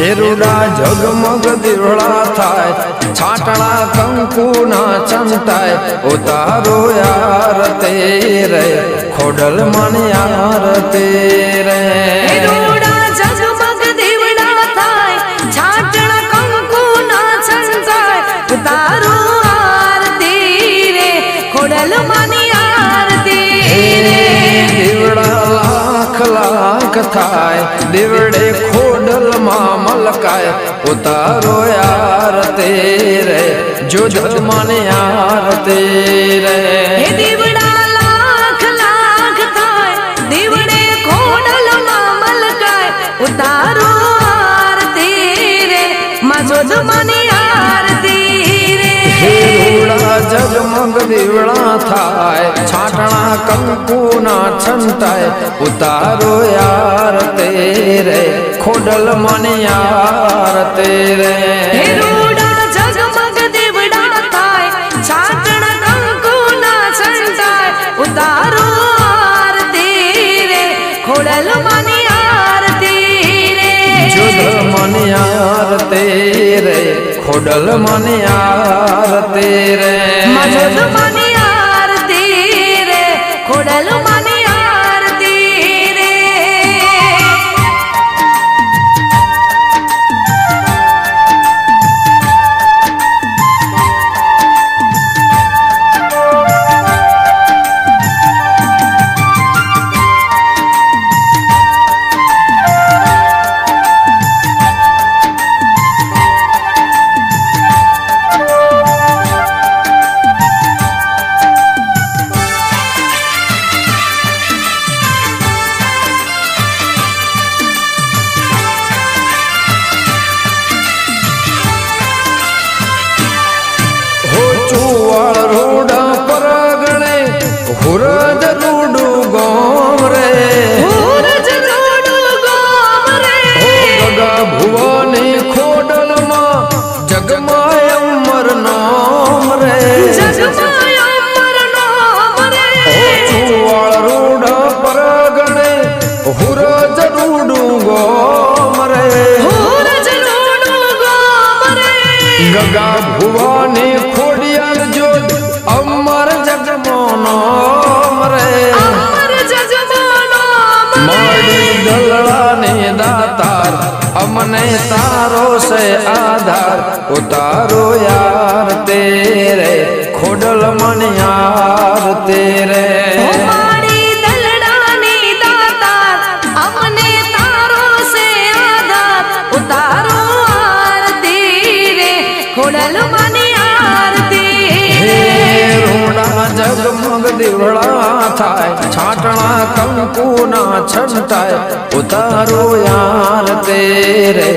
હેરુડા જગમગ દીવડા થાય, છાટણા કંકુ ના છંટાય, ઉતારો યાર તેરે ખોડલ મન યાર તેરે. હેરુડા જગમગ દીવડા થાય, છાટણા કંકુ ના છંટાય, ઉતારો આરતી રે ખોડલ મન આરતી રે. દીવડા લાખ લાખ થાય, દીવડે ખોડલ માં મલકાય, ઉતારો યાર તેરે જોજ મન યાર તેરે. હે દીવડા લાખ લાખ થાય, દીવડે ખોડલ માં મલકાય, ઉતારો આરતી રે માં જોજ મન આરતી રે. હેરુડા જગમગ દીવડા થાય, છાટણા કંકુ ના છંટાય, ઉતારો યાર તેરે ખોડલ મન યાર તેરે. હેરુડા જગમગ દીવડા થાય, છાટણા કંકુ ના છંટાય, ઉતારો આરતી રે ખોડલ મન આરતી રે. જોધ મન યાર તેરે ખોડલ મન યાર તેરે. માં જોધ મન આરતી રે ખોડલ મન આરતી રે. ચુવાળ રૂડા પરગણે હુરજ રૂડું ગોમ રે. હુરજ રૂડું ગોમ રે. ગગા ભુવાની ખોડલમાં જગમાય અમર નામ રે. જગમાય અમર નામ રે. ચુવાળ રૂડા પરગણે હુરજ રૂડું ગોમ રે. હુરજ રૂડું ગોમ રે. ગગા ભુવાની ખોડિયાર જોત અમર જગમો નામ રે. અમર જગમો નામ રે. માડી દલડાને દાતાર, અમને તારો સે આધાર, ઉતારો યાર તેરે ખોડલ મન યાર તેરે. ઓ માડી દલડાની દાતાર, અમને તારો સે આધાર, ઉતારો આરતી રે ખોડલ મન આરતી રે. હેરુડા જગમગ દીવડા થાય, છાટણા કંકુ ના છંટાય, ઉતારો યાર તેરે